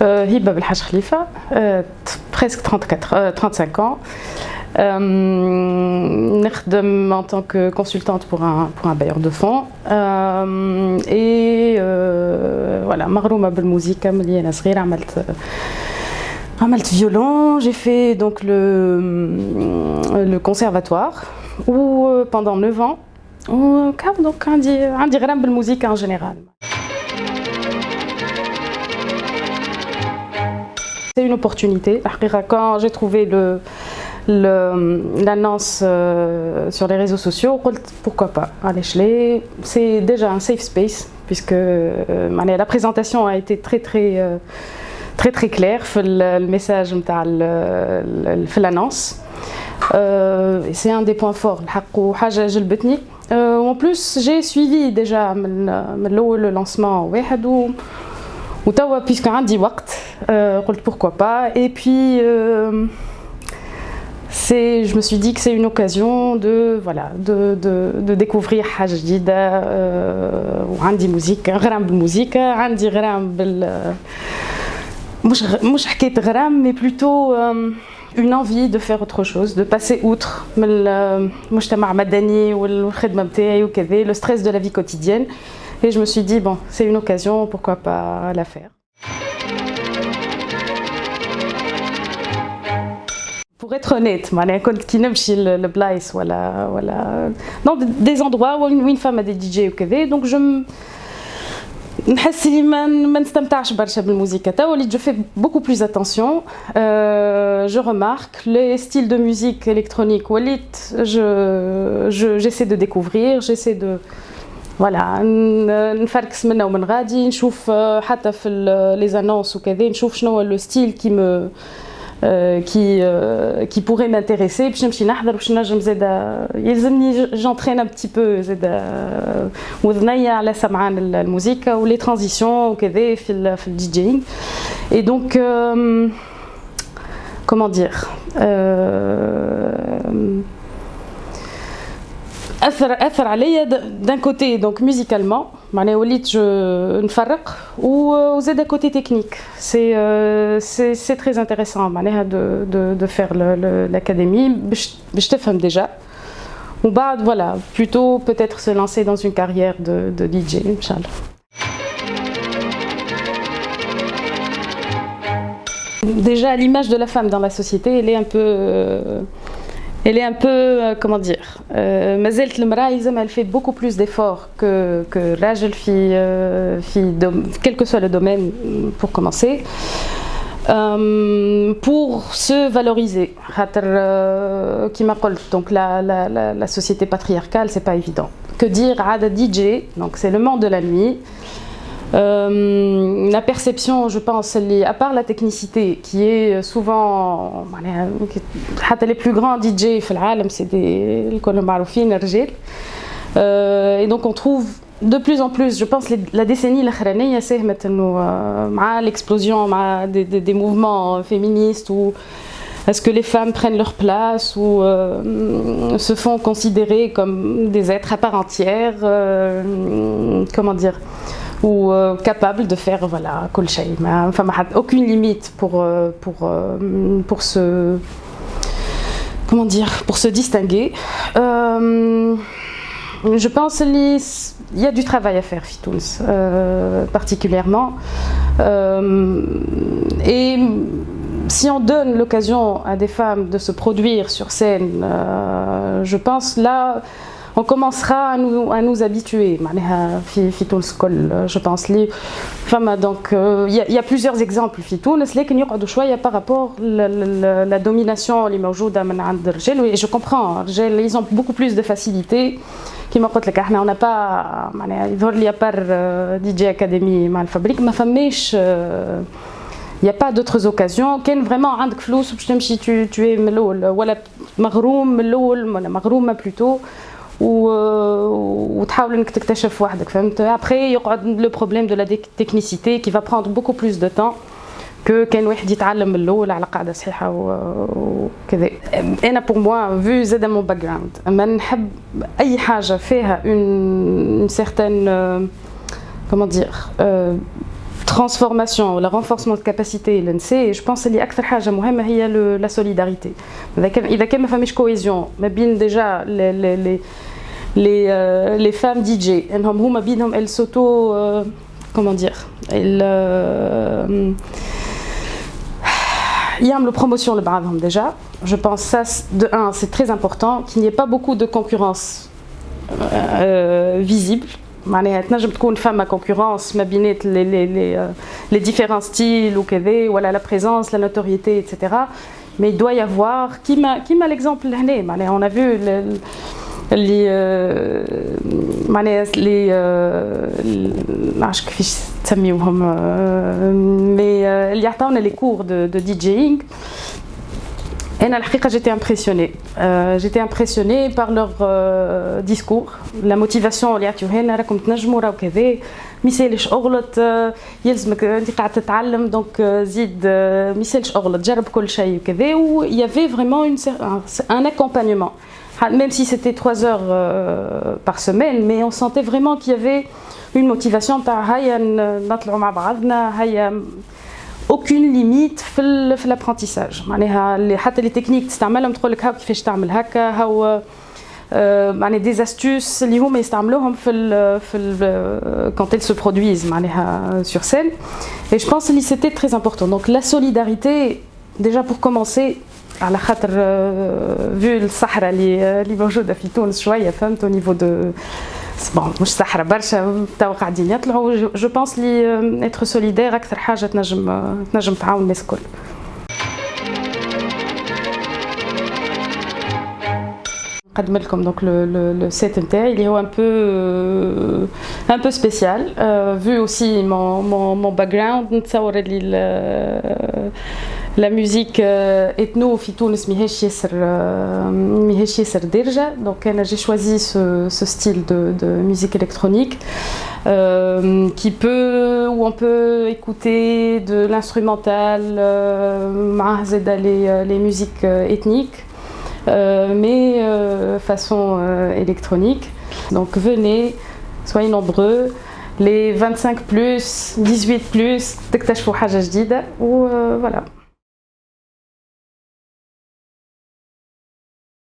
Hiba Belhaj Khalifa, presque 35 ans. نخدم en tant que consultante pour un bailleur de fonds et voilà مغرومة بالموسيقى من أنا صغيرة عملت violon, j'ai fait donc le conservatoire où pendant 9 ans donc عندي غرام بالموسيقى en général. C'est une opportunité. Quand j'ai trouvé l'annonce sur les réseaux sociaux, pourquoi pas. C'est déjà un safe space puisque la présentation a été très claire. Le message de l'annonce. C'est un des points forts. En plus, j'ai suivi déjà le lancement. Puisque عندي وقت قلت pourquoi pas et puis je me suis dit que c'est une occasion de découvrir حاجة جديدة وعندي موسيقى غرام بالموسيقى عندي غرام مش حكاية غرام mais plutôt une envie de faire autre chose, de passer outre المجتمع المدني والخدمة بتاعي وكذا le stress de la vie quotidienne. Et je me suis dit, bon, c'est une occasion, pourquoi pas la faire. Pour être honnête, qui n'aime le place, voilà, dans des endroits où une femme a des DJ ou quelque donc je fais beaucoup plus attention. Je remarque les styles de musique électronique, j'essaie de découvrir, j'essaie de voilà نفركس منه ومن غادي نشوف حتى في les annonces وكذا نشوف شنو le style qui pourrait m'intéresser باش نمشي نحضر باش نجم زاده يلزمني j'entraîne un petit peu زاده وذنيا على سمعان الموسيقى ولي ترانزيسيون وكذا في الديجينغ et donc comment dire أثر عليا d'un côté donc musicalement معناها وليت نفرق وزاد côté technique c'est très intéressant معناها de faire l'académie باش تفهم déjà وبعد voilà plutôt peut-être se lancer dans une carrière de DJ inchallah. Déjà l'image de la femme dans la société elle est un peu, comment dire, mazelt l'mraïzem, elle fait beaucoup plus d'efforts que rajel quel que soit le domaine pour commencer, pour se valoriser. Qui m'a dit, donc la société patriarcale, c'est pas évident. Que dire à DJ, donc c'est le monde de la nuit. La perception, je pense, à part la technicité, qui est souvent les plus grands DJ في العالم, c'est des معروفين الرجال. Et donc on trouve de plus en plus, je pense, la décennie الأخرانية ساهمت إنه مع l'explosion, مع des mouvements féministes où est-ce que les femmes prennent leur place ou se font considérer comme des êtres à part entière, comment dire, ou capable de faire voilà كل شيء enfin aucune limite pour se comment dire pour se distinguer. Je pense qu'il y a du travail à faire Fitouns particulièrement et si on donne l'occasion à des femmes de se produire sur scène, je pense là on commencera à nous habituer. Je pense donc il y a plusieurs exemples في تونس لكن يقعدوا شويه par rapport la domination اللي موجوده من عند الرجال et je comprends الرجال ils ont beaucoup plus de facilité كما قلت لك احنا on n'a pas معناها يظهر لي par DJ Academy مع الفابريك ما فماش il n'y a pas d'autres occasions كان vraiment عندك فلوس باش تمشي tu es من الاول ولا مغروم من الاول ولا مغرومه plutôt وتحاول انك تكتشف وحدك فهمت. Après يقعد le problème de la technicité qui va prendre beaucoup plus de temps que كان واحد يتعلم من الاول على قاعده صحيحه وكذا. انا pour moi vu زاد mon background اما نحب اي حاجه فيها une certaine comment dire transformation, le renforcement de capacité, et je pense que la solidarité. Il y a quand même cohésion, mais bien déjà les femmes DJ, elles s'auto, comment dire, elles y a une promotion le bras déjà. Je pense ça de un, c'est très important qu'il n'y ait pas beaucoup de concurrence visible. معناها تنجم تكون فما concurrence ما بينات les différents styles ou voilà la présence, la notoriété, etc. Mais il doit y avoir qui m'a l'exemple هنا on a vu les معرفش كيفاش تسميوهم mais اللي يعطيونا les cours de DJing. Et la vérité, j'étais impressionnée. J'étais impressionnée par leur discours, la motivation اللي يعطيوها راكم تنجموا راهو كذا ما يسالش اغلط يلزمك انت قاعده تتعلم دونك زيد ما يسالش اغلط جرب كل شيء وكذا و il y avait vraiment un accompagnement même si c'était 3 heures par semaine mais on sentait vraiment qu'il y avait une motivation تاع هيا نطلعوا مع بعضنا هيا aucune limite في l'apprentissage. معناها حتى les techniques تستعملهم تقول لك هاو كيفاش تعمل هكا هاو معناها des astuces اللي هما يستعملوهم quand elles se produisent معناها sur scène. Et je pense que c'était très important. Donc la solidarité déjà pour commencer على خاطر vu الصحراء اللي موجوده في تونس شويه فهمت au niveau de bon مش صحراء برشا تاو قاعدين يطلعوا جو بونس لي اتر سوليدير اكثر حاجه تنجم تعاون الناس الكل. نقدم لكم دونك لو سيت نتاعي اللي هو un peu spécial vu aussi mon background نتصور اللي la musique ethno في تونس ماهيش ياسر دارجة donc j'ai choisi ce style de musique électronique où on peut écouter de l'instrumental مع زادا les musiques ethniques mais façon électronique. Donc venez, soyez nombreux, les 25+, 18+, تكتشفوا حاجة جديدة و voilà.